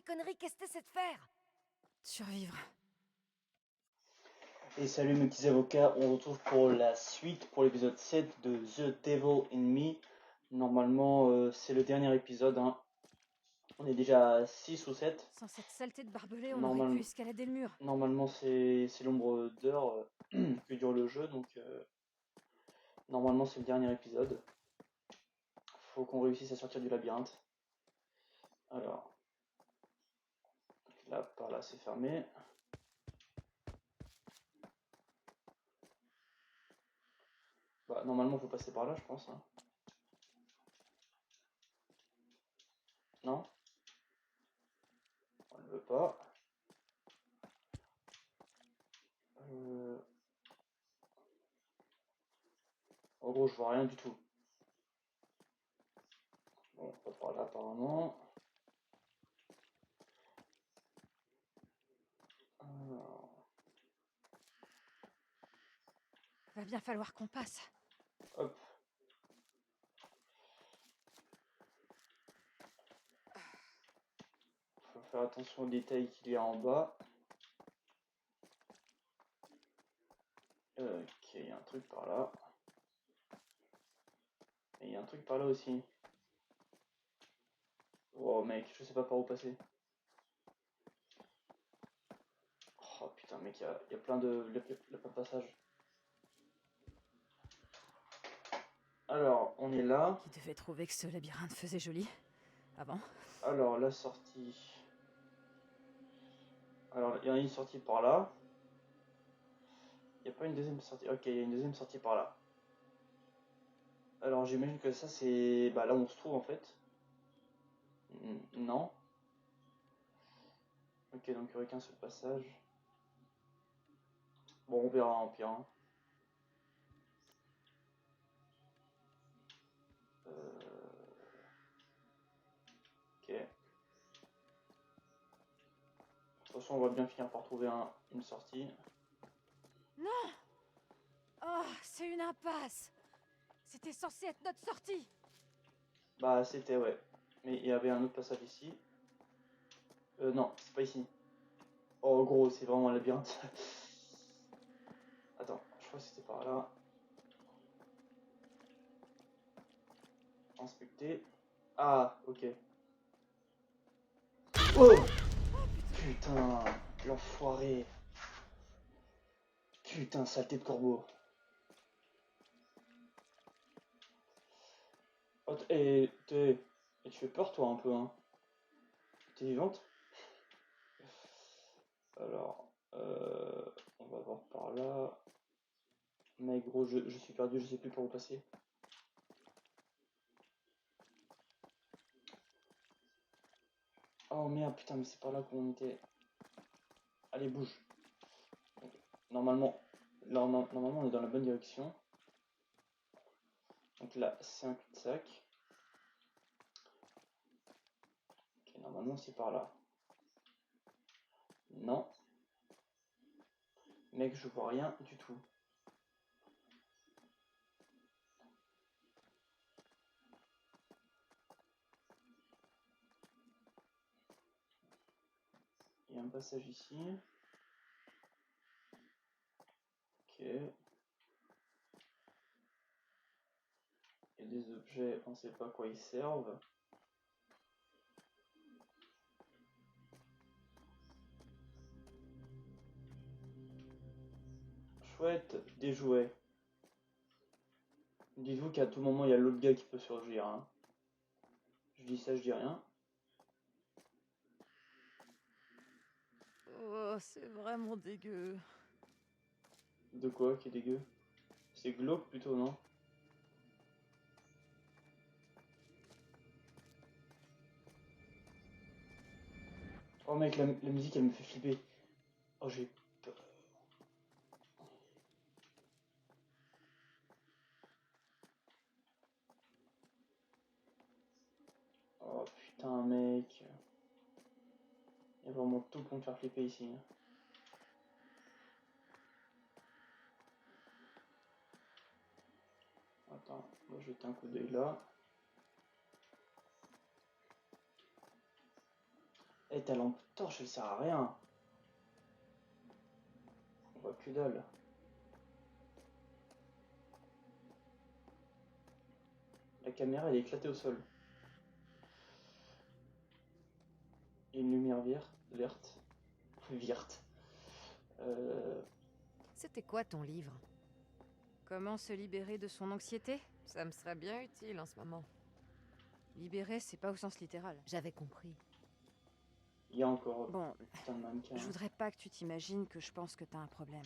conneries, qu'est-ce que t'essaies de faire? Survivre. Et salut mes petits avocats, on se retrouve pour la suite, pour l'épisode 7 de The Devil in Me. Normalement, c'est le dernier épisode, hein. On est déjà à 6 ou 7. Sans cette saleté de barbelé, on aurait pu escalader le mur. Normalement, c'est l'ombre d'heure que dure le jeu, donc normalement c'est le dernier épisode. Faut qu'on réussisse à sortir du labyrinthe. Alors, là, par là, c'est fermé. Bah, normalement, faut passer par là, je pense, hein. Non? On ne veut pas. En gros, je vois rien du tout. Bon, pas par là, apparemment. Alors... Va bien falloir qu'on passe. Hop. Faut faire attention aux détails qu'il y a en bas. Ok, il y a un truc par là. Et il y a un truc par là aussi. Oh mec, je sais pas par où passer. Oh putain mec, il y a plein de passages. Alors, on est là. Qui devait trouver que ce labyrinthe faisait joli avant. Alors, la sortie. Alors, il y a une sortie par là. Il n'y a pas une deuxième sortie. Ok, il y a une deuxième sortie par là. Alors, j'imagine que ça, c'est bah, là où on se trouve en fait. Non. Ok, donc il n'y aurait qu'un seul passage. Bon, on verra en pire. Hein. Ok. De toute façon, on va bien finir par trouver une sortie. Non! Oh, c'est une impasse! C'était censé être notre sortie! Bah, c'était, ouais. Mais il y avait un autre passage ici. Non, c'est pas ici. Oh, gros, c'est vraiment un labyrinthe. Attends, je crois que c'était par là. Inspecter. Ah, ok. Oh! Putain, l'enfoiré. Putain, saleté de corbeau. Oh, et tu fais peur, toi, un peu, hein. T'es vivante? Alors, on va voir par là. Mec, gros, je suis perdu, je sais plus par où passer. Oh merde, putain, mais c'est par là qu'on était. Allez, bouge. Okay. Normalement, normalement, on est dans la bonne direction. Donc là, c'est un cul-de-sac. Ok, normalement, c'est par là. Non. Mec, je vois rien du tout. Il y a un passage ici. Ok. Il y a des objets, on sait pas à quoi ils servent. Chouette, des jouets. Dites-vous qu'à tout moment, il y a l'autre gars qui peut surgir. Hein. Je dis ça, je dis rien. Oh, c'est vraiment dégueu. De quoi qui est dégueu? C'est glauque plutôt, non? Oh mec, la musique elle me fait flipper. Oh j'ai peur. Oh putain mec. Il y a vraiment tout pour me faire flipper ici. Hein. Attends, on va jeter un coup d'œil là. Et ta lampe torche, elle sert à rien. On voit que dalle. La caméra, elle est éclatée au sol. Et une lumière verte. Verte. C'était quoi ton livre? Comment se libérer de son anxiété? Ça me serait bien utile en ce moment. Libérer, c'est pas au sens littéral. J'avais compris. Il y a encore Bon, putain de mannequin. je voudrais pas que tu t'imagines que je pense que t'as un problème.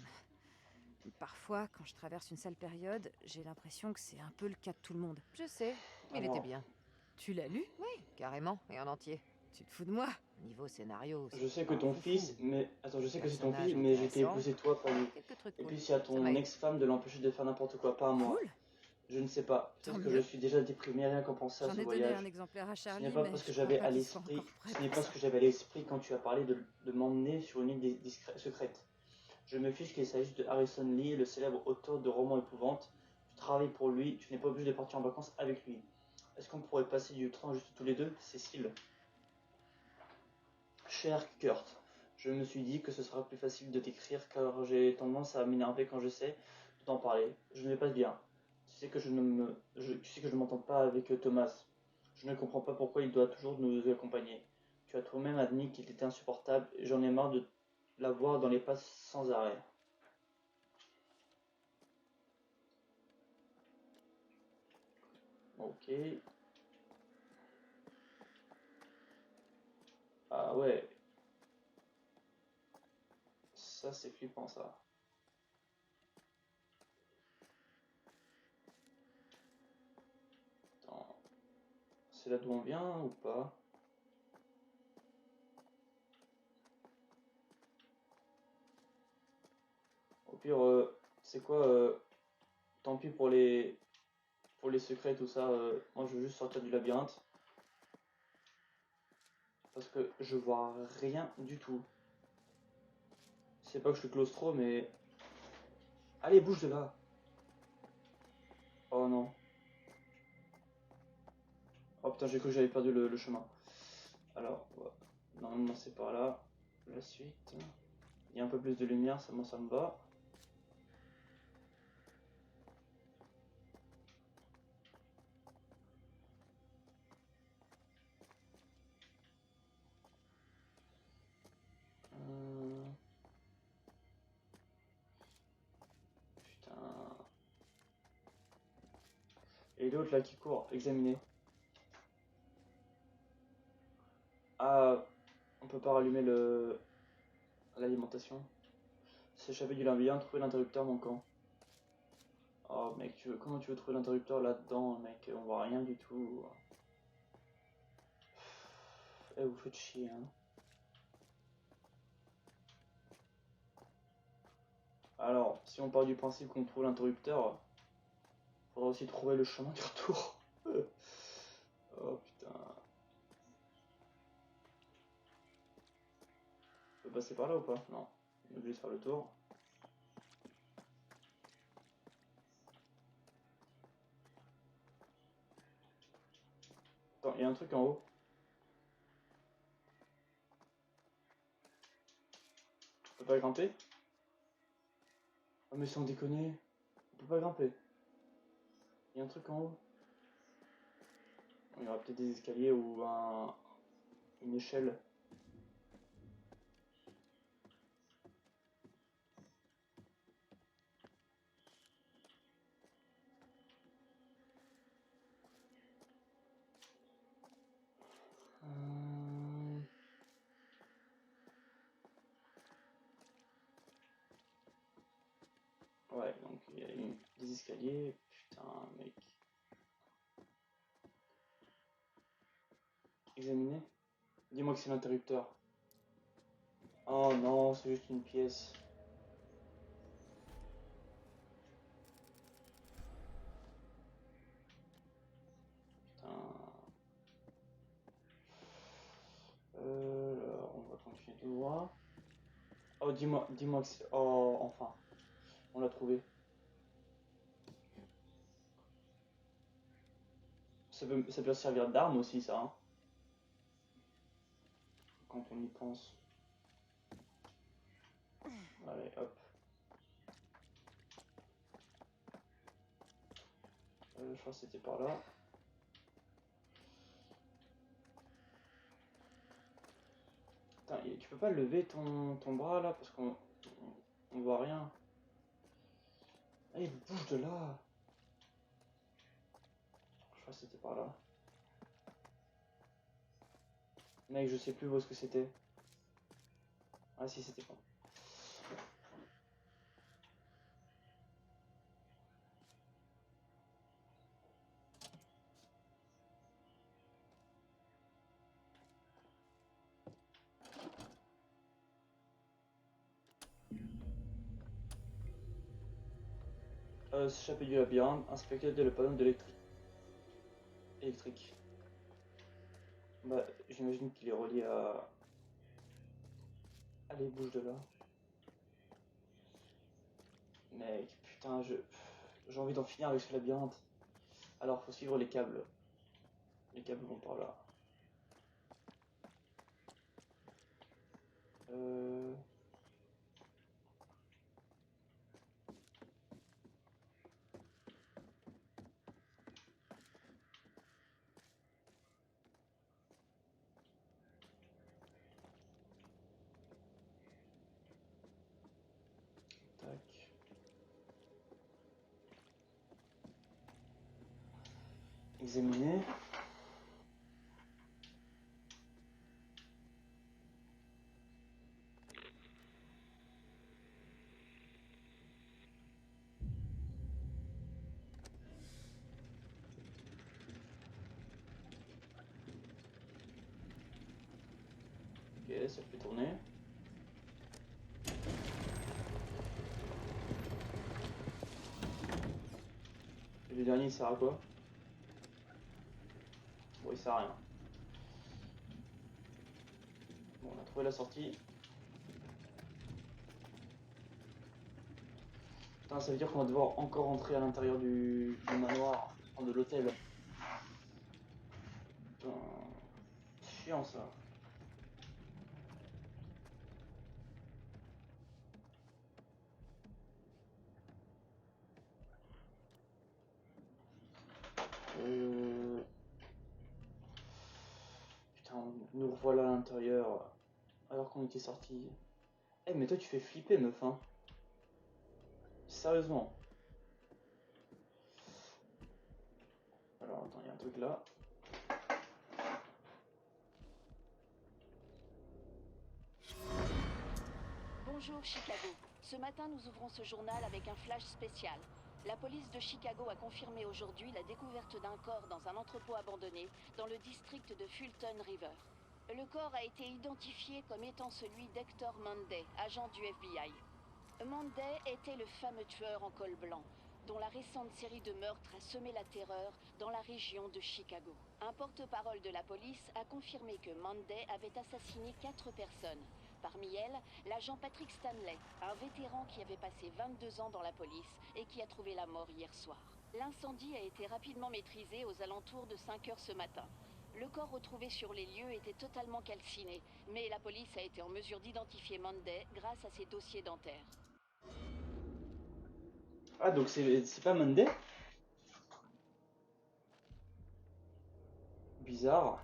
Parfois, quand je traverse une sale période, j'ai l'impression que c'est un peu le cas de tout le monde. Je sais, mais il Alors, était bien. Tu l'as lu? Oui, carrément, et en entier. Tu te fous de moi? Niveau scénario, je sais c'est que pas ton foufou. fils, mais attends, je sais que c'est ton fils, Personnage mais j'ai intéressant. épousé toi, pas lui. Quelques trucs Et cool. puis c'est à Ça ton m'a aidé. ex-femme de l'empêcher de faire n'importe quoi, pas à moi. Cool. Je ne sais pas. Tant Peut-être que je mieux. suis déjà déprimé rien qu'en pensant à J'en ce ai donné voyage. un exemplaire à Ce Charlie, n'est pas mais parce que je crois j'avais pas à qu'il soit l'esprit, encore prêt ce n'est pour pas ça. ce que j'avais à l'esprit quand tu as parlé de m'emmener sur une île secrète. Je me fiche qu'il s'agisse de Harrison Lee, le célèbre auteur de romans épouvante. Tu travailles pour lui, tu n'es pas obligé de partir en vacances avec lui. Est-ce qu'on pourrait passer du temps juste tous les deux, Cécile? Cher Kurt, je me suis dit que ce sera plus facile de t'écrire car j'ai tendance à m'énerver quand j'essaie de t'en parler. Je ne vais pas bien. Tu sais que tu sais que je ne m'entends pas avec Thomas. Je ne comprends pas pourquoi il doit toujours nous accompagner. Tu as toi-même admis qu'il était insupportable et j'en ai marre de la voir dans les passes sans arrêt. Ok. Ah ouais. Ça c'est flippant ça. Attends. C'est là d'où on vient ou pas? Au pire, c'est quoi tant pis pour les secrets, tout ça. Moi, je veux juste sortir du labyrinthe. Parce que je vois rien du tout. C'est pas que je suis claustro, mais... Allez, bouge de là. Oh non. Oh putain, j'ai cru que j'avais perdu le chemin. Alors, ouais. Normalement, c'est par là. La suite. Il y a un peu plus de lumière, ça, moi, ça me va. Euh, Putain. Et l'autre, là, qui court. Examiner. Ah, on peut pas rallumer l'alimentation. S'échapper du labyrinthe, trouver l'interrupteur manquant. Oh mec, comment tu veux trouver l'interrupteur là-dedans, mec? On voit rien du tout. Eh, vous faites chier, hein. Alors, si on part du principe qu'on trouve l'interrupteur, faudra aussi trouver le chemin du retour. Oh putain. On peut passer par là ou pas? Non. On est obligé de faire le tour. Attends, il y a un truc en haut. On peut pas grimper? Oh mais sans déconner. On peut pas grimper. Il y a un truc en haut. Il y aura peut-être des escaliers ou une échelle. Euh, Ouais, donc il y a des escaliers. Putain, mec. Examiner? Dis-moi que c'est l'interrupteur. Oh non, c'est juste une pièce. Putain. Alors, on va continuer tout droit. Oh, dis-moi que c'est... Oh, enfin. On l'a trouvé. Ça peut servir d'arme aussi, ça. Hein. Quand on on y pense. Allez, hop. Je crois que c'était par là. Putain, tu peux pas lever ton bras là parce on voit rien. Allez, bouge de là. Je crois que c'était par là. Mec, je sais plus où est-ce que c'était. Ah si, c'était pas. S'échapper du labyrinthe, inspecter le panneau électrique. Bah, j'imagine qu'il est relié à... Allez, bouge de là. Mec, putain, j'ai envie d'en finir avec ce labyrinthe. Alors, faut suivre les câbles. Les câbles vont par là. Euh... Tac. Examiner. Ok, ça fait tourner. Et le dernier, il sert à quoi? Bon, il sert à rien. Bon, on a trouvé la sortie. Putain, ça veut dire qu'on va devoir encore entrer à l'intérieur du manoir, enfin, de l'hôtel. Putain, chiant ça. Putain, nous revoilà à l'intérieur alors qu'on était sortis. Eh, mais toi tu fais flipper, meuf, hein. Sérieusement. Alors, attends, il y a un truc là. Bonjour Chicago. Ce matin, nous ouvrons ce journal avec un flash spécial. La police de Chicago a confirmé aujourd'hui la découverte d'un corps dans un entrepôt abandonné dans le district de Fulton River. Le corps a été identifié comme étant celui d'Hector Monday, agent du FBI. Monday était le fameux tueur en col blanc, dont la récente série de meurtres a semé la terreur dans la région de Chicago. Un porte-parole de la police a confirmé que Monday avait assassiné 4 personnes. Parmi elles, l'agent Patrick Stanley, un vétéran qui avait passé 22 ans dans la police et qui a trouvé la mort hier soir. L'incendie a été rapidement maîtrisé aux alentours de 5 heures ce matin. Le corps retrouvé sur les lieux était totalement calciné, mais la police a été en mesure d'identifier Monday grâce à ses dossiers dentaires. Ah, donc c'est pas Monday? Bizarre.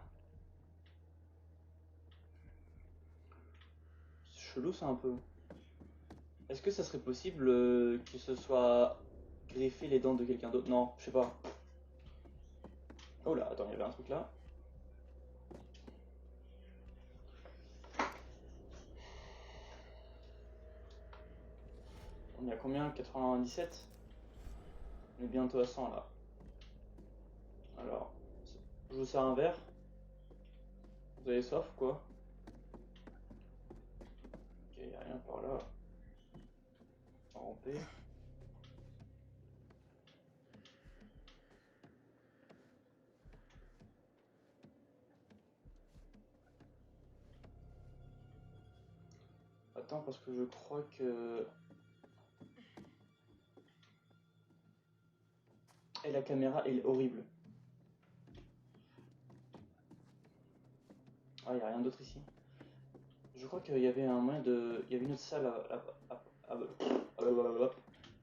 C'est chelou ça un peu. Est-ce que ça serait possible que ce soit greffé les dents de quelqu'un d'autre? Non, je sais pas. Oh là, attends, il y avait un truc là. On est à combien? 97? On est bientôt à 100 là. Alors, je vous sers un verre. Vous avez soif ou quoi? Ok, y a rien par là. On va ramper. Attends, parce que je crois que... Et la caméra, elle est horrible. Ah, y a rien d'autre ici. Je crois qu'il y avait un moyen de... Il y avait une autre salle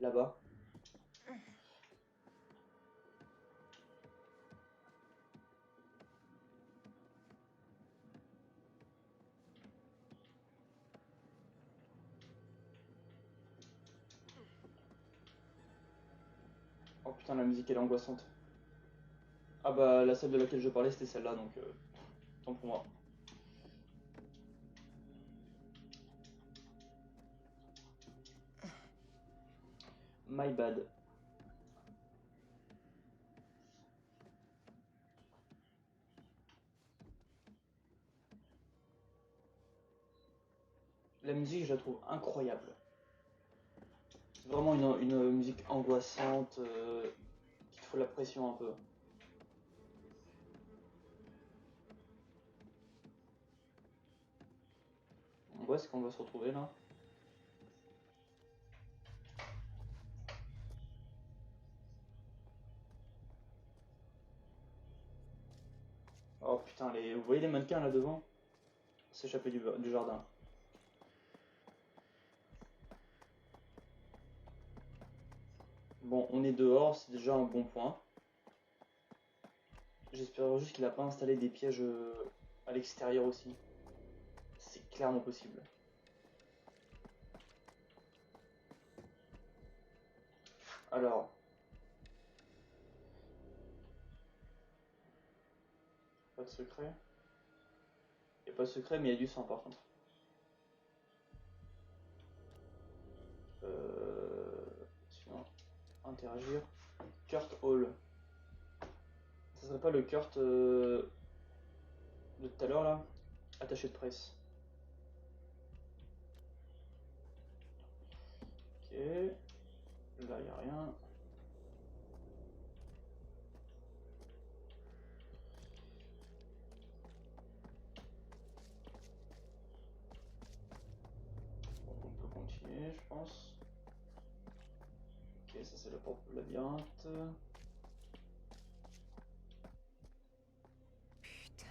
là-bas. Oh putain, la musique elle est angoissante. Ah bah la salle de laquelle je parlais c'était celle-là, donc tant pour moi. My bad. La musique je la trouve incroyable. Vraiment une musique angoissante qui te fout la pression un peu. Où est-ce qu'on va se retrouver là? Oh putain, vous voyez les mannequins là devant? S'échapper du jardin. Bon, on est dehors, c'est déjà un bon point. J'espère juste qu'il n'a pas installé des pièges à l'extérieur aussi. C'est clairement possible. Alors. Pas de secret. Il n'y a pas de secret, mais il y a du sang par contre. Sinon, interagir. Kurt Hall. Ça serait pas le Kurt de tout à l'heure là? Attaché de presse. Ok. Là, il n'y a rien. Bon, on peut continuer, je pense. Ok, ça c'est la porte du labyrinthe. Putain.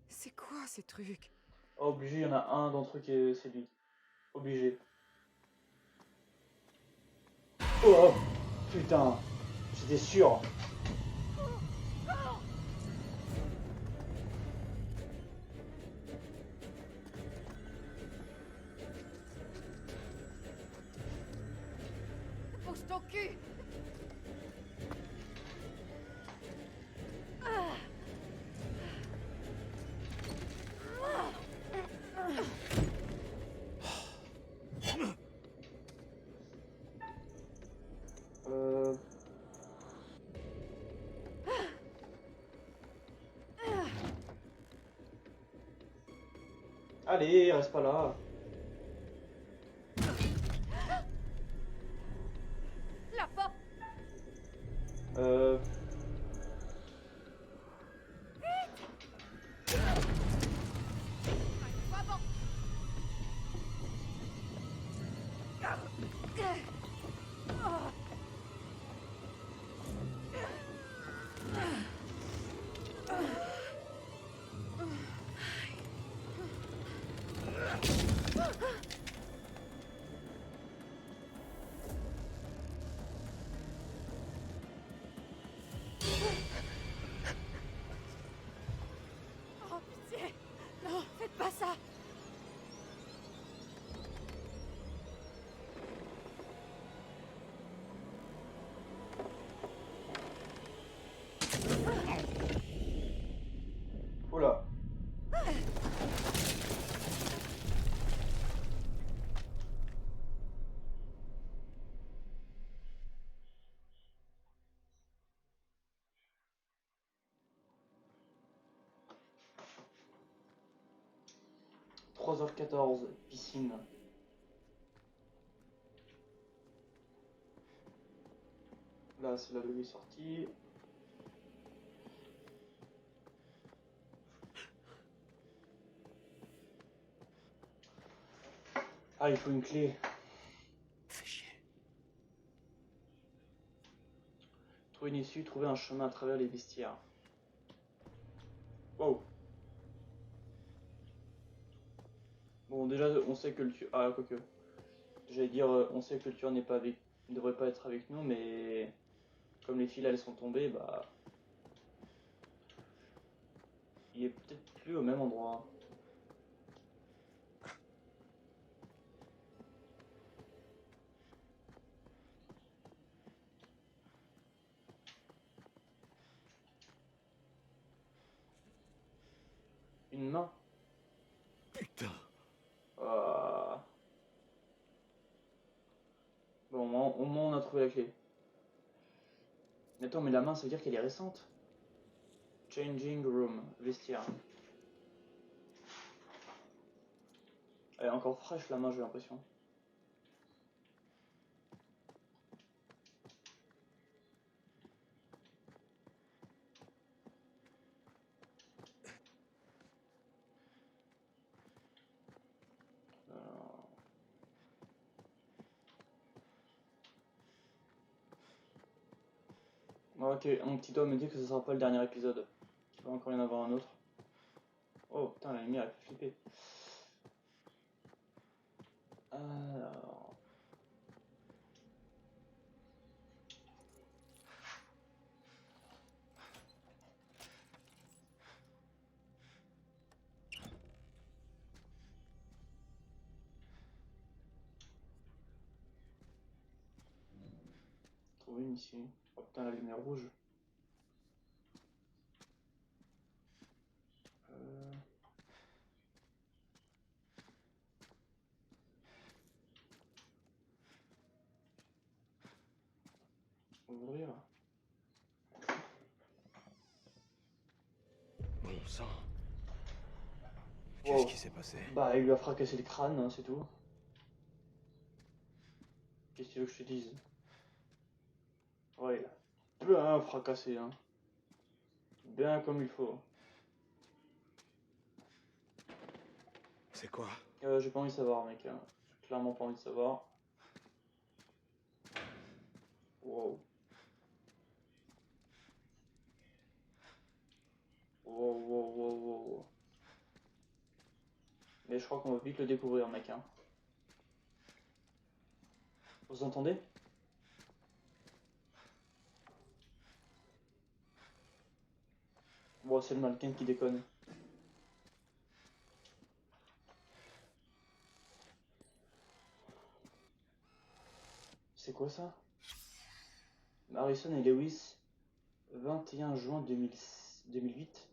C'est quoi ces trucs? Oh, obligé, il y en a un d'entre eux qui est c'est lui. Obligé. Oh putain, j'étais sûr. Pousse ton cul! Euh... Allez, reste pas là. La porte! Euh... Va bon! Oh pitié! Non, faites pas ça! Oula. « 3h14, piscine. Là, c'est là où il est sorti. Ah, il faut une clé. Fais chier. Trouver une issue, trouver un chemin à travers les vestiaires. Wow. Bon, déjà, on sait que le tueur... Ah, quoique. J'allais dire, on sait que le tueur n'est pas avec... ne devrait pas être avec nous, mais... Comme les fils, elles sont tombées, bah... Il est peut-être plus au même endroit. Une main. Putain. Ah. Bon, au moins on a trouvé la clé. Mais attends, mais la main, ça veut dire qu'elle est récente. Changing room, vestiaire. Elle est encore fraîche la main, j'ai l'impression. Ok, mon petit doigt me dit que ce sera pas le dernier épisode. Il va encore y en avoir un autre. Oh putain, la lumière elle fait flipper. Alors... Trouver une ici. Oh putain, la lumière rouge. Euh... Ouvrir. Bon sang. Wow. Qu'est-ce qui s'est passé? Bah, il lui a fracassé le crâne, hein, c'est tout. Qu'est-ce que tu veux que je te dise? Ouais, il a bien fracassé, hein. Bien comme il faut. C'est quoi? J'ai pas envie de savoir, mec. Hein. J'ai clairement pas envie de savoir. Wow. Wow, wow, wow, wow. Mais je crois qu'on va vite le découvrir, mec. Hein. Vous entendez? Bon, c'est le mannequin qui déconne. C'est quoi ça? Harrison et Lewis, 21 juin 2008.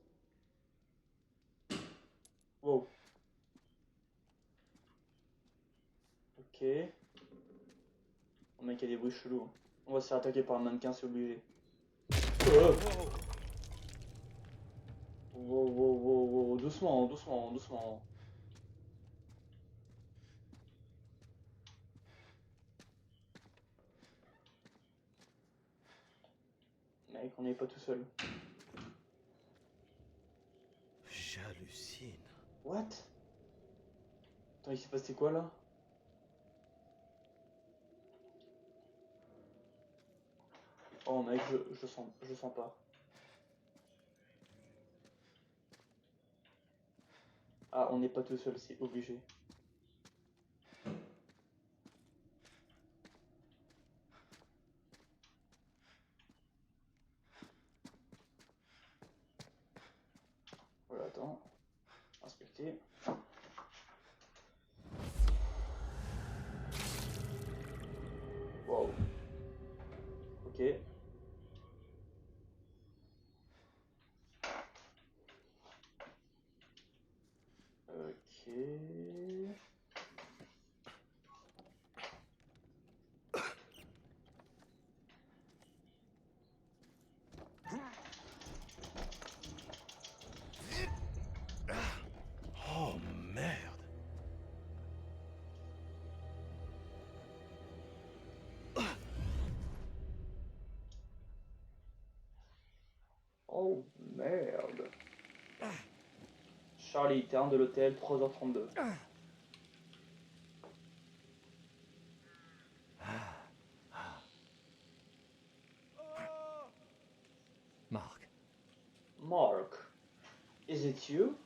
Wow. Ok. Le mec a des bruits chelous. Hein. On va se faire attaquer par un mannequin, c'est obligé. Oh. Wow, wow, wow, wow. Doucement, doucement, doucement. Mec, on n'est pas tout seul. J'hallucine. What? Attends, il s'est passé quoi là? Oh mec, je sens pas. Ah, on n'est pas tout seul, c'est obligé. Voilà, attends. Inspecter. Wow. Ok. Ok. Oh merde. Oh merde. Charlie, terrain de l'hôtel, 3h32. Marc. Mark, is it you?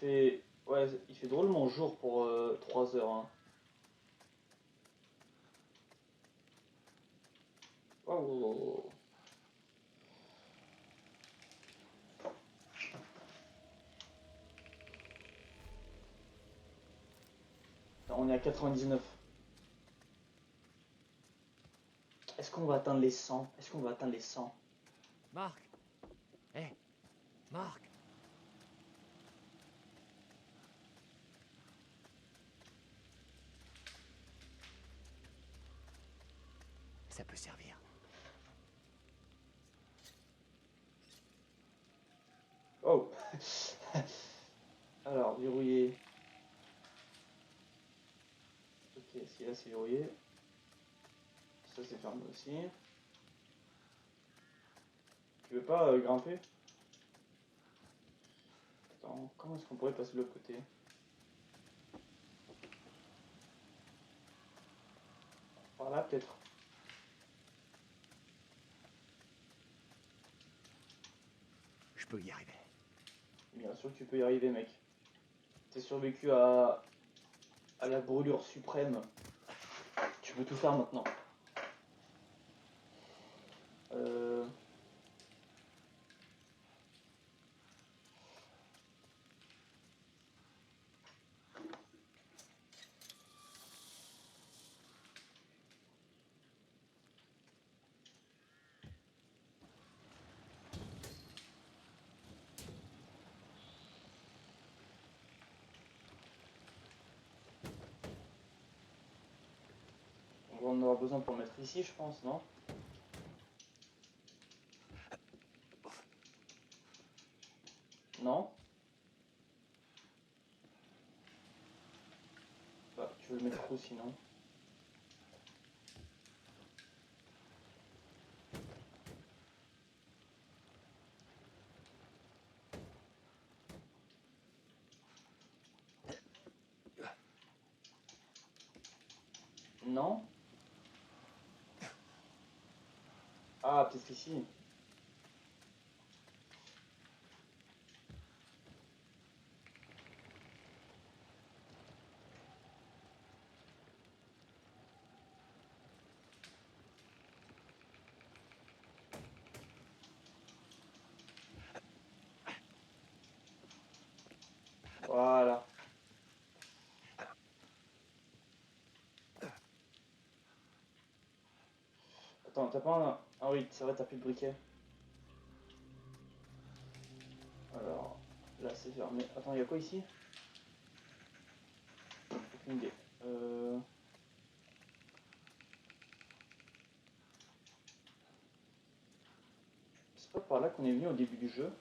fait... Ouais, il fait drôlement jour pour 3 heures. Hein. Oh. On est à 99. Est-ce qu'on va atteindre les 100? Est-ce qu'on va atteindre les 100? Marc. Hé, Marc. Ça peut servir. Oh. Alors, verrouillé. Ok, si là c'est verrouillé. Ça c'est fermé aussi. Tu veux pas grimper? Attends, comment est-ce qu'on pourrait passer de l'autre côté? Par là peut-être. Je peux y arriver. Bien sûr que tu peux y arriver, mec. T'es survécu à la brûlure suprême. Tu peux tout faire maintenant. Euh... On en aura besoin pour le mettre ici, je pense, non? Non? Bah, tu veux le mettre où sinon? Non? Ah, peut-être ici. Voilà. Attends, t'as pas un... Ah oui, c'est vrai, t'as plus de briquet. Alors, là c'est fermé. Attends, il y a quoi ici? Aucune idée. C'est pas par là qu'on est venu au début du jeu?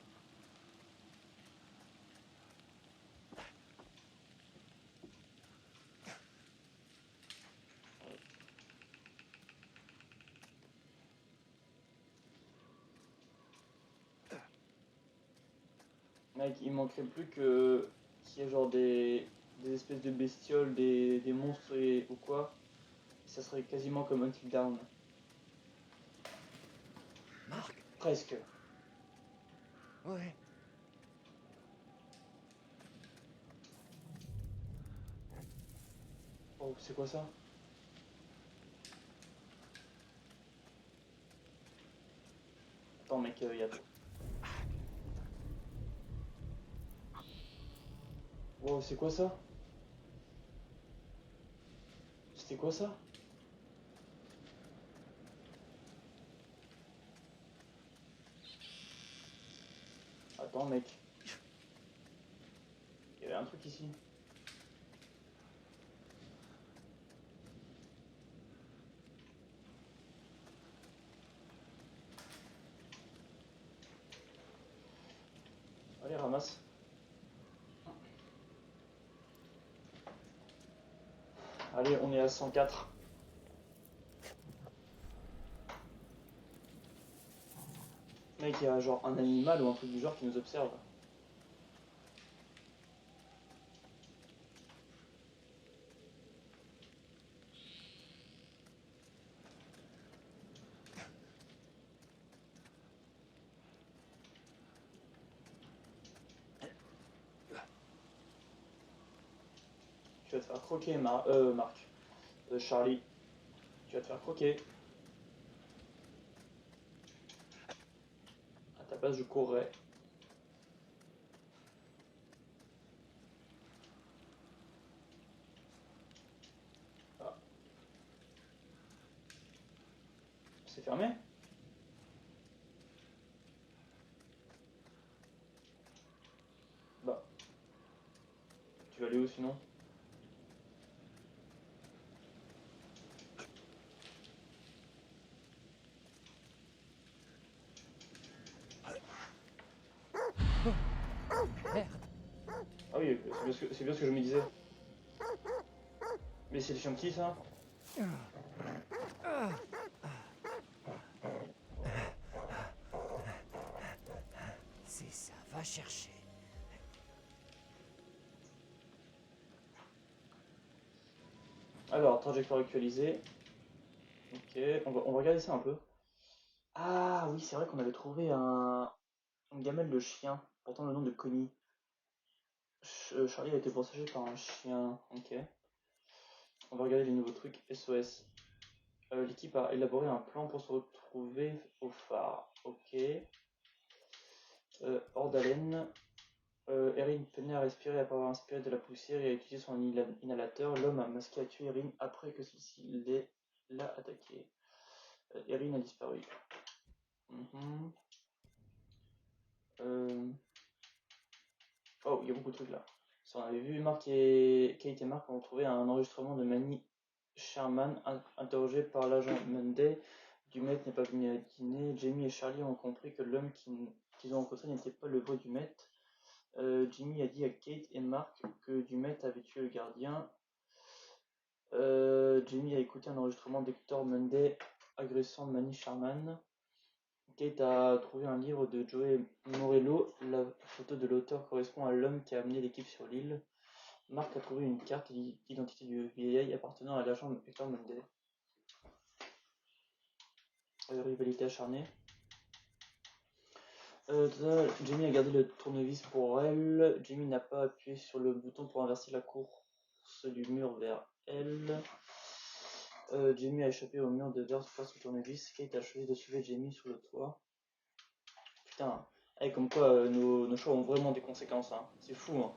Mec, il manquerait plus que qu'il y ait genre des espèces de bestioles, des monstres ou quoi. Ça serait quasiment comme Until Dawn. Marc. Presque. Ouais. Oh, c'est quoi ça? Attends, mec, il y a... Oh, c'est quoi ça? C'était quoi ça? Attends, mec. Il y avait un truc ici. Allez, ramasse. Allez, on est à 104. Mec, il y a genre un animal ou un truc du genre qui nous observe. Tu vas te faire croquer, Marc. Charlie, tu vas te faire croquer. À ta place, je courrais. Ah. C'est fermé? Bah, tu vas aller où sinon? Merde. Ah oui, c'est bien ce que je me disais. Mais c'est le chien petit, ça? C'est ça, va chercher. Alors, trajectoire actualisée. Ok, on va regarder ça un peu. Ah oui, c'est vrai qu'on avait trouvé une gamelle de chien, portant le nom de Connie. Charlie a été passagé par un chien. Ok. On va regarder les nouveaux trucs. SOS. L'équipe a élaboré un plan pour se retrouver au phare. Ok. Hors d'haleine. Erin peinait à respirer après avoir inspiré de la poussière et a utilisé son inhalateur. L'homme a masqué à tuer Erin après que celle-ci l'a attaqué. Erin a disparu. Mhm. Oh, il y a beaucoup de trucs là. Ça, on avait vu Kate et Mark ont trouvé un enregistrement de Manny Sherman interrogé par l'agent Monday. Dumet n'est pas venu à dîner. Jamie et Charlie ont compris que l'homme qu'ils ont rencontré n'était pas le vrai Dumet. Jimmy a dit à Kate et Mark que Dumet avait tué le gardien. Jamie a écouté un enregistrement d'Hector Monday agressant Manny Sherman. Kate a trouvé un livre de Joey Morello. La photo de l'auteur correspond à l'homme qui a amené l'équipe sur l'île. Mark a trouvé une carte d'identité du FBI appartenant à l'agent Hector Monday. Rivalité acharnée. Jamie a gardé le tournevis pour elle. Jamie n'a pas appuyé sur le bouton pour inverser la course du mur vers elle. Jamie a échappé au mur de verre face au tournevis. Kate a choisi de suivre Jamie sur le toit. Putain, comme quoi nos choix ont vraiment des conséquences. Hein. C'est fou. Hein.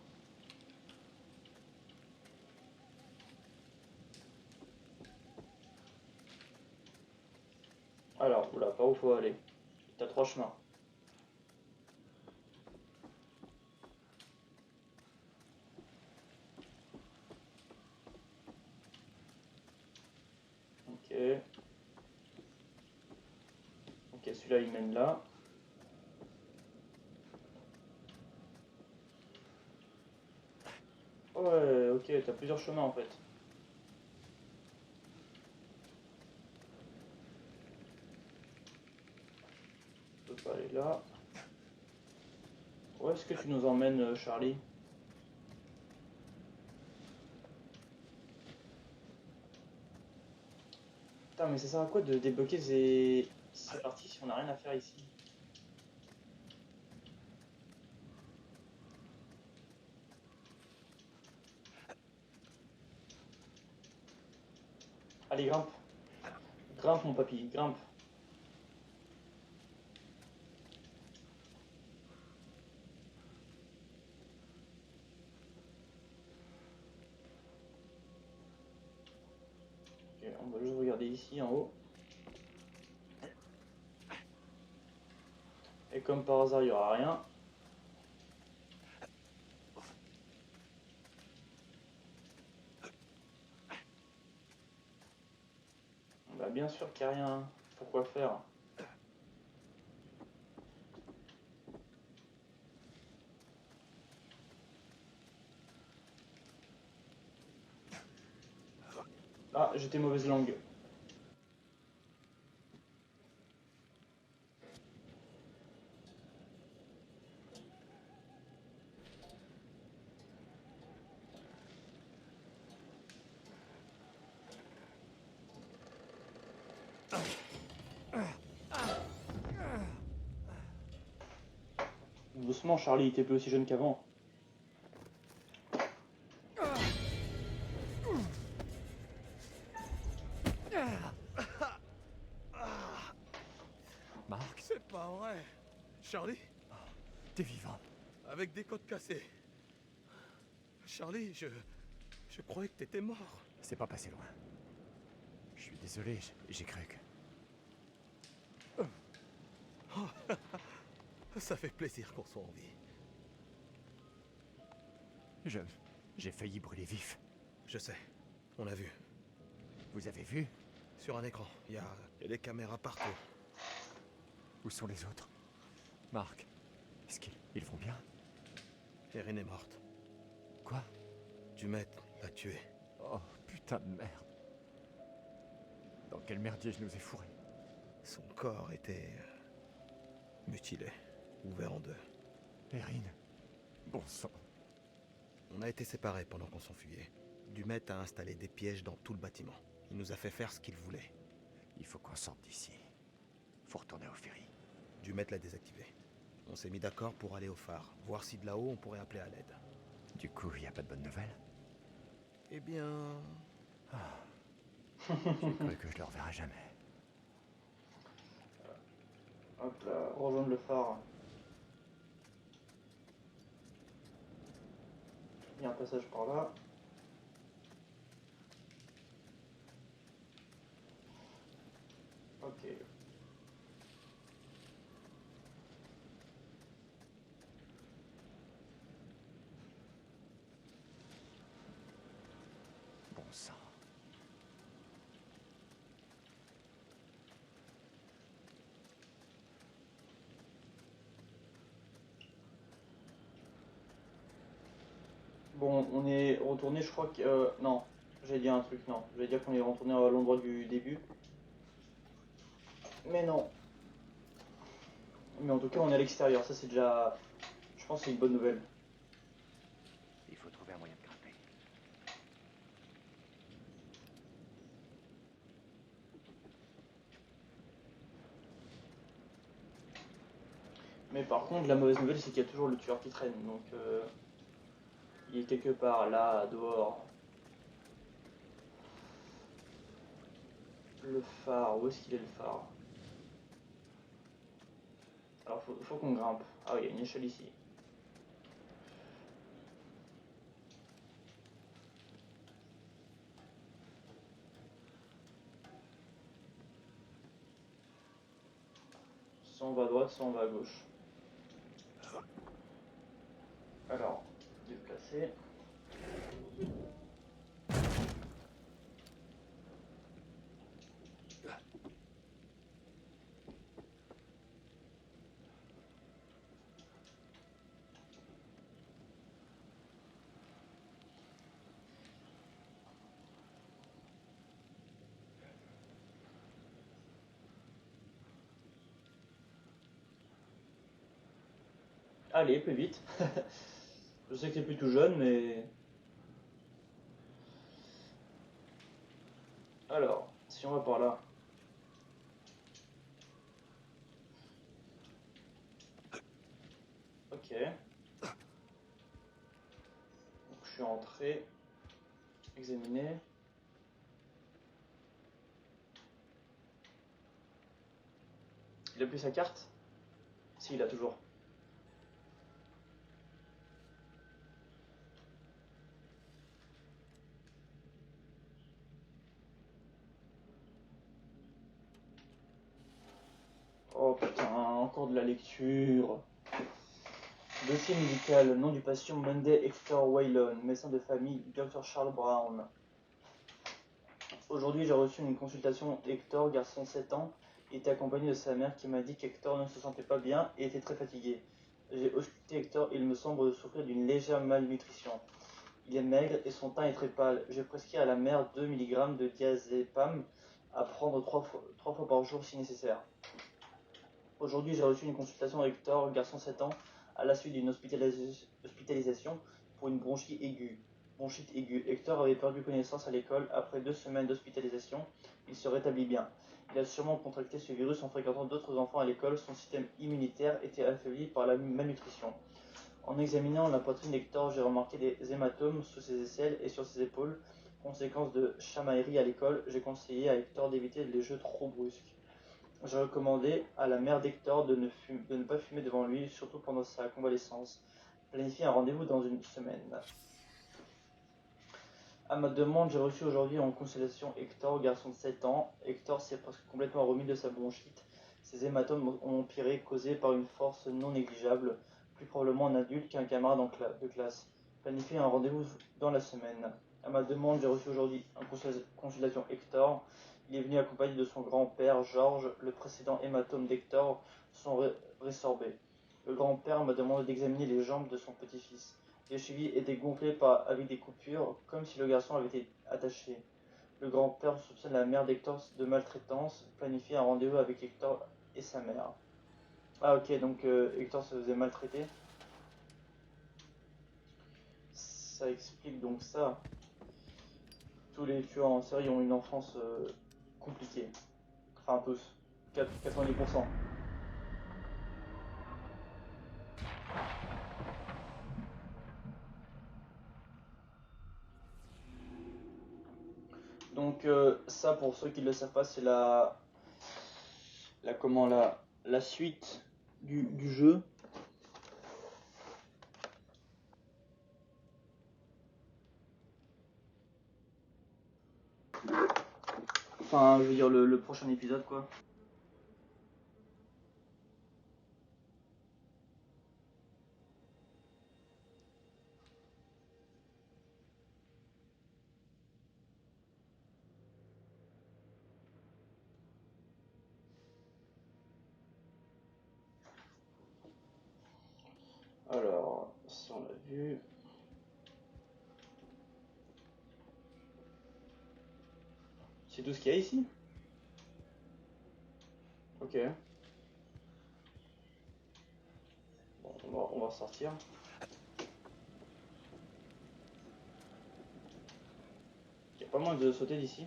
Alors, oula, par où faut aller? T'as 3 chemins. Ok. Ok, celui-là il mène là. Ouais, ok, t'as plusieurs chemins en fait. Je peux pas aller là. Où est-ce que tu nous emmènes, Charlie? Putain, mais ça sert à quoi de débloquer ces parties si on n'a rien à faire ici? Allez, grimpe. Grimpe, mon papy, grimpe. Ok, on va juste regarder ici en haut. Et comme par hasard, il n'y aura rien. Bah, bien sûr qu'il n'y a rien. Pourquoi faire? Ah, j'étais mauvaise langue. Doucement, Charlie, il était plus aussi jeune qu'avant. Charlie? T'es vivant. Avec des côtes cassées. Charlie, je croyais que t'étais mort. C'est pas passé loin. Je suis désolé, j'ai cru que... Ça fait plaisir qu'on soit en vie. J'ai failli brûler vif. Je sais, on l'a vu. Vous avez vu? Sur un écran, il y a des caméras partout. Où sont les autres? Marc, est-ce qu'ils vont bien? Erin est morte. Quoi? Dumet l'a tuée. Oh, putain de merde. Dans quel merdier je nous ai fourrés? Son corps était... mutilé, ouvert en deux. Erin, bon sang. On a été séparés pendant qu'on s'enfuyait. Dumet a installé des pièges dans tout le bâtiment. Il nous a fait faire ce qu'il voulait. Il faut qu'on sorte d'ici. Faut retourner au ferry. Dumet l'a désactivé. On s'est mis d'accord pour aller au phare, voir si de là-haut on pourrait appeler à l'aide. Du coup, y a pas de bonnes nouvelles? Eh bien... J'ai cru que je le reverrai jamais. Hop là, rejoindre le phare. Il y a un passage par là. Ok. Bon sang. Bon, on est retourné, je crois que... non, j'ai dit un truc, non. J'allais dire qu'on est retourné à l'endroit du début. Mais non. Mais en tout cas, on est à l'extérieur, ça c'est déjà... Je pense que c'est une bonne nouvelle. Il faut trouver un moyen de grimper. Mais par contre, la mauvaise nouvelle, c'est qu'il y a toujours le tueur qui traîne, donc... il est quelque part là, dehors. Le phare, où est-ce qu'il est le phare? Alors, faut qu'on grimpe. Ah oui, il y a une échelle ici. Soit on va à droite, soit on va à gauche. Alors, déplacer. Allez, plus vite. Je sais que t'es plus tout jeune, mais... Alors, si on va par là... Ok. Donc je suis entré. Examiner. Il a plus sa carte? Si, il a toujours. Oh putain, encore de la lecture. Dossier médical, nom du patient Monday Hector Waylon, médecin de famille Dr Charles Brown. Aujourd'hui j'ai reçu une consultation. Hector, garçon 7 ans, était accompagné de sa mère qui m'a dit qu'Hector ne se sentait pas bien et était très fatigué. J'ai ausculté Hector et il me semble souffrir d'une légère malnutrition. Il est maigre et son teint est très pâle. J'ai prescrit à la mère 2 mg de diazépam à prendre 3 fois par jour si nécessaire. Aujourd'hui, j'ai reçu une consultation avec Hector, garçon 7 ans, à la suite d'une hospitalisation pour une bronchite aiguë. Hector avait perdu connaissance à l'école. Après 2 semaines d'hospitalisation, il se rétablit bien. Il a sûrement contracté ce virus en fréquentant d'autres enfants à l'école. Son système immunitaire était affaibli par la malnutrition. En examinant la poitrine d'Hector, j'ai remarqué des hématomes sous ses aisselles et sur ses épaules. Conséquence de chamaillerie à l'école, j'ai conseillé à Hector d'éviter les jeux trop brusques. Je recommandais à la mère d'Hector de ne pas fumer devant lui, surtout pendant sa convalescence. Planifie un rendez-vous dans une semaine. À ma demande, j'ai reçu aujourd'hui en consultation Hector, garçon de 7 ans. Hector s'est presque complètement remis de sa bronchite. Ses hématomes ont empiré, causés par une force non négligeable, plus probablement un adulte qu'un camarade de classe. Planifie un rendez-vous dans la semaine. À ma demande, j'ai reçu aujourd'hui en consultation Hector. Il est venu accompagné de son grand-père, Georges. Le précédent hématome d'Hector sont résorbés. Le grand-père m'a demandé d'examiner les jambes de son petit-fils. Les chevilles étaient gonflées avec des coupures, comme si le garçon avait été attaché. Le grand-père soupçonne la mère d'Hector de maltraitance, planifie un rendez-vous avec Hector et sa mère. Ah ok, donc Hector se faisait maltraiter. Ça explique donc ça. Tous les tueurs en série ont une enfance compliquée. Enfin tous. 90%. Donc ça, pour ceux qui ne le savent pas, c'est la suite du jeu. Enfin, je veux dire le prochain épisode, quoi. Alors, ça on l'a vu. C'est tout ce qu'il y a ici? Ok. Bon, on va sortir. Il y a pas moyen de sauter d'ici.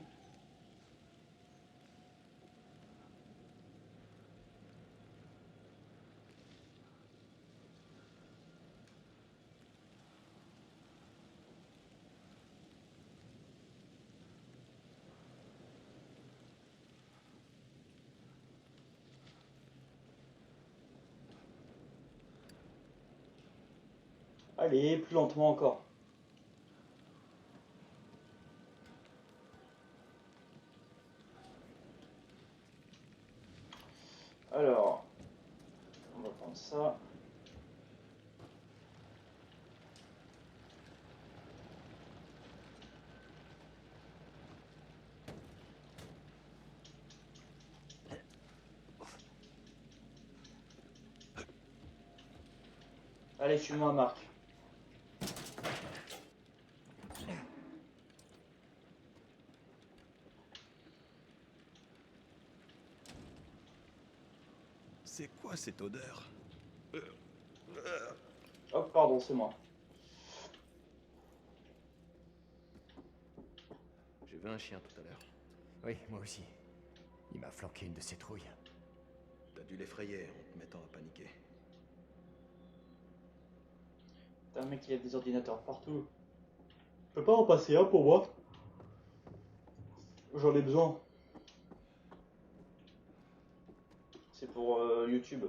Allez, plus lentement encore. Alors, on va prendre ça. Allez, suis-moi, Marc. C'est quoi cette odeur? Hop, pardon, c'est moi. J'ai vu un chien tout à l'heure. Oui, moi aussi. Il m'a flanqué une de ses trouilles. T'as dû l'effrayer en te mettant à paniquer. T'as un mec qui a des ordinateurs partout. Je peux pas en passer un pour moi? J'en ai besoin. C'est pour YouTube.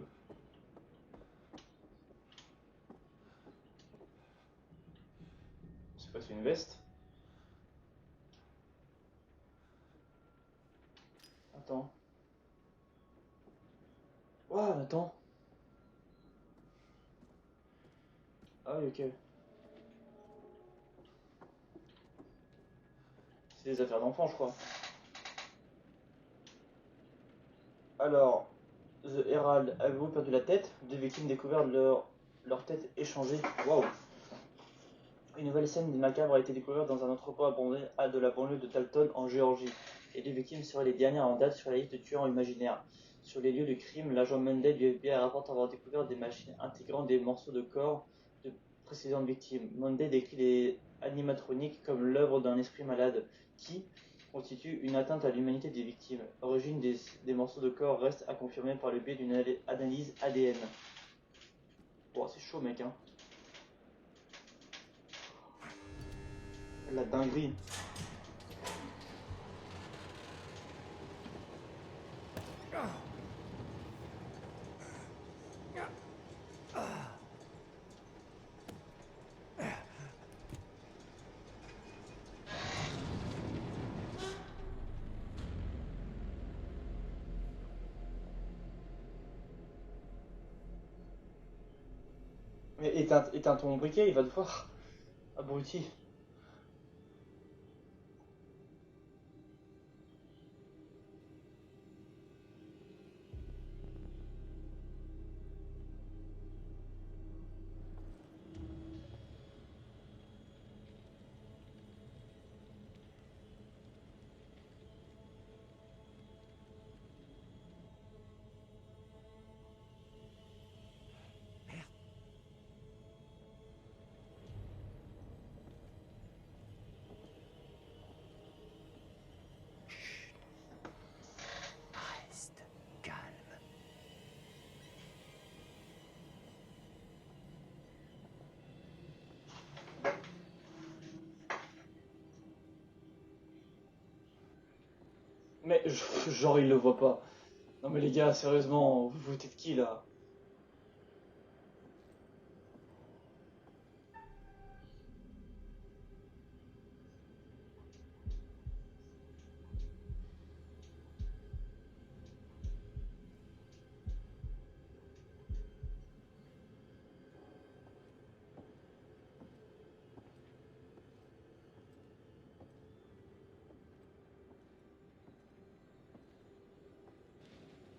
C'est quoi, c'est une veste? Attends. Ouah, attends. Ah oui, ok. C'est des affaires d'enfants, je crois. Alors, The Herald, avez-vous perdu la tête? Deux victimes découvertes leur tête échangée. Waouh! Une nouvelle scène macabre a été découverte dans un entrepôt abandonné de la banlieue de Dalton en Géorgie. Les deux victimes seraient les dernières en date sur la liste de tueurs imaginaires. Sur les lieux de crime, l'agent Monday du FBI rapporte avoir découvert des machines intégrant des morceaux de corps de précédentes victimes. Monday décrit les animatroniques comme l'œuvre d'un esprit malade qui constitue une atteinte à l'humanité des victimes. L'origine des morceaux de corps reste à confirmer par le biais d'une analyse ADN. Bon, c'est chaud, mec, hein. La dinguerie. Mais éteins ton briquet, il va te voir. Abruti. Merde. Chut. Reste calme. Mais genre il le voit pas. Non mais les gars, sérieusement, vous vous foutez de qui là?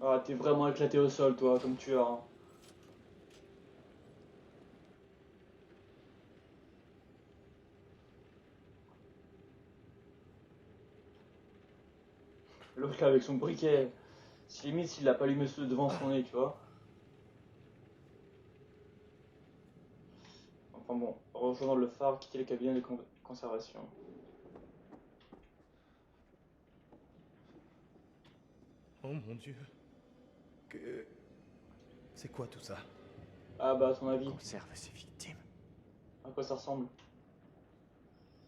Ah, t'es vraiment éclaté au sol, toi, comme tu as. Hein. L'autre là avec son briquet. Si limite s'il l'a pas allumé devant son nez, tu vois. Enfin bon, rejoindre le phare, quitter le cabinet de conservation. Oh mon Dieu. Que... C'est quoi tout ça? Ah bah à ton avis, Conserve ses victimes. à quoi ça ressemble?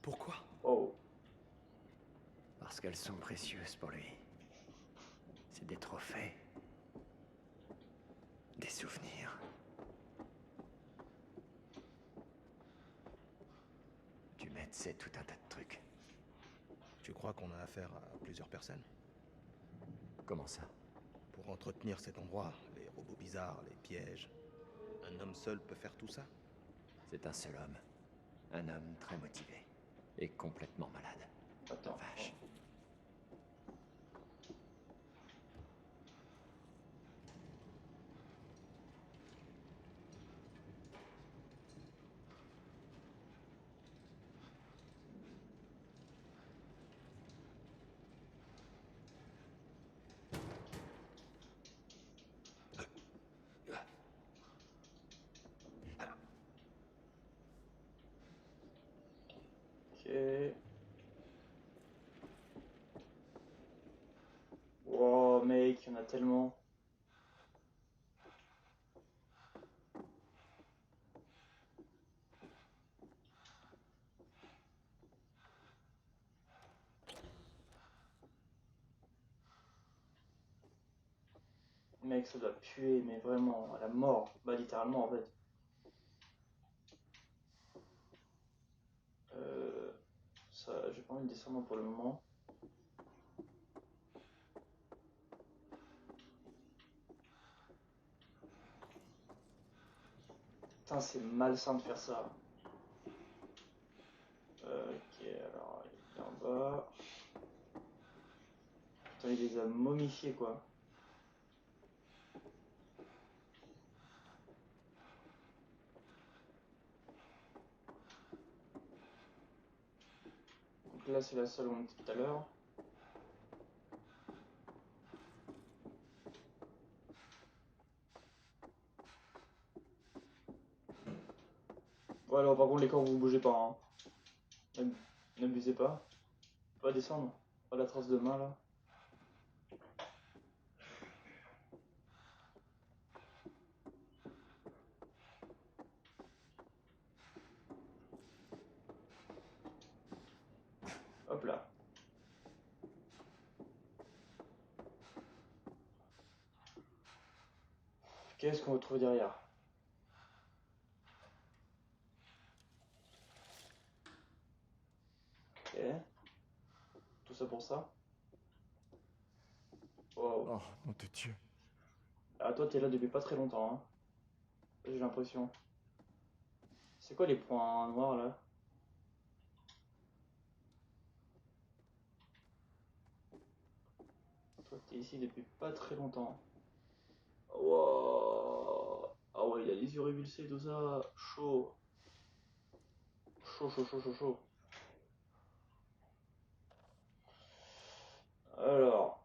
Pourquoi? Oh. Parce qu'elles sont précieuses pour lui. C'est des trophées. Des souvenirs. Du mets, c'est tout un tas de trucs. Tu crois qu'on a affaire à plusieurs personnes? Comment ça? Pour entretenir cet endroit, les robots bizarres, les pièges, un homme seul peut faire tout ça? C'est un seul homme. Un homme très motivé. Et complètement malade. Attends. Vache. Ok. Wow, mec, il y en a tellement. Mec, ça doit puer, mais vraiment, à la mort. Bah, littéralement, en fait. Euh, Ça, j'ai pas envie de descendre pour le moment. Putain, c'est malsain de faire ça. Ok, alors, il est en bas. Putain, il les a momifiés, quoi. Donc là, c'est la salle où on était tout à l'heure. Ouais, alors par contre, les corps, vous bougez pas. Hein. N'abusez pas. Pas descendre. Pas la trace de main, là. Hop là. Qu'est-ce qu'on va trouver derrière? Ok. Tout ça pour ça. Wow. Oh, nom de Dieu. Ah, toi, t'es là depuis pas très longtemps, hein. J'ai l'impression. C'est quoi les points noirs là? Toi, t'es ici depuis pas très longtemps. Wow. Ah ouais, il a les yeux révulsés, tout ça. Chaud. Chaud, chaud, chaud, chaud, chaud. Alors.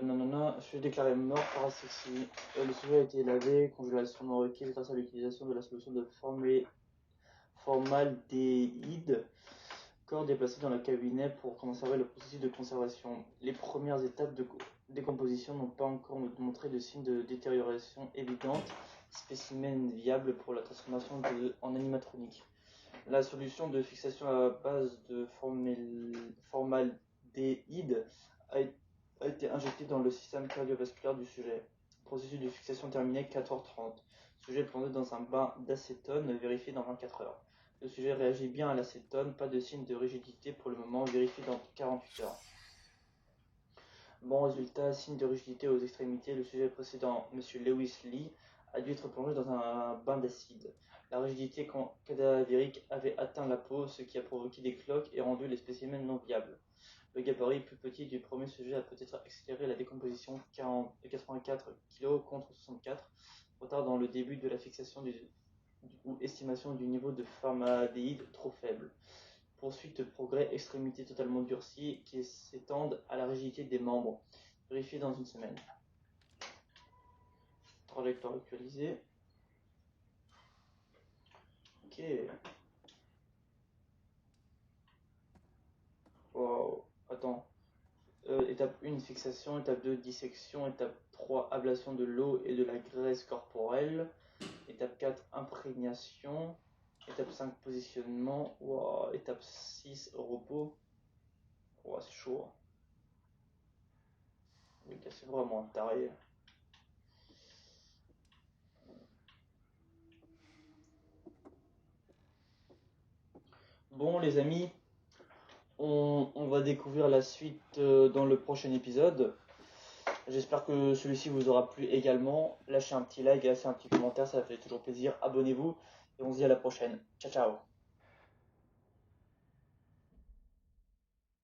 Non, je suis déclaré mort par asphyxie. Le sujet a été lavé, congélation non requise grâce à l'utilisation de la solution de formaldéhyde. Corps déplacé dans le cabinet pour conserver le processus de conservation. Les premières étapes de décomposition n'ont pas encore montré de signes de détérioration évidente. Spécimen viable pour la transformation en animatronique. La solution de fixation à base de formaldéhyde a été injectée dans le système cardiovasculaire du sujet. Processus de fixation terminé 4h30. Sujet plongé dans un bain d'acétone vérifié dans 24 heures. Le sujet réagit bien à l'acétone, pas de signe de rigidité pour le moment, vérifié dans 48 heures. Bon résultat, signe de rigidité aux extrémités. Le sujet précédent, M. Lewis Lee, a dû être plongé dans un bain d'acide. La rigidité cadavérique avait atteint la peau, ce qui a provoqué des cloques et rendu les spécimens non viables. Le gabarit plus petit du premier sujet a peut-être accéléré la décomposition, 84 kg contre 64, retard dans le début de la fixation ou estimation du niveau de formaldéhyde trop faible. Poursuite de progrès, extrémités totalement durcies qui s'étendent à la rigidité des membres. Vérifié dans une semaine. Trajectoire actualisée. Ok. Wow. Attends. Étape 1, fixation. Étape 2, dissection. Étape 3, ablation de l'eau et de la graisse corporelle. Étape 4, imprégnation. Étape 5, positionnement. Wow. Étape 6, repos. Wow, c'est chaud. Le gars, c'est vraiment un taré. Bon, les amis, on va découvrir la suite dans le prochain épisode. J'espère que celui-ci vous aura plu également. Lâchez un petit like, lâchez un petit commentaire, ça fait toujours plaisir. Abonnez-vous et on se dit à la prochaine. Ciao, ciao.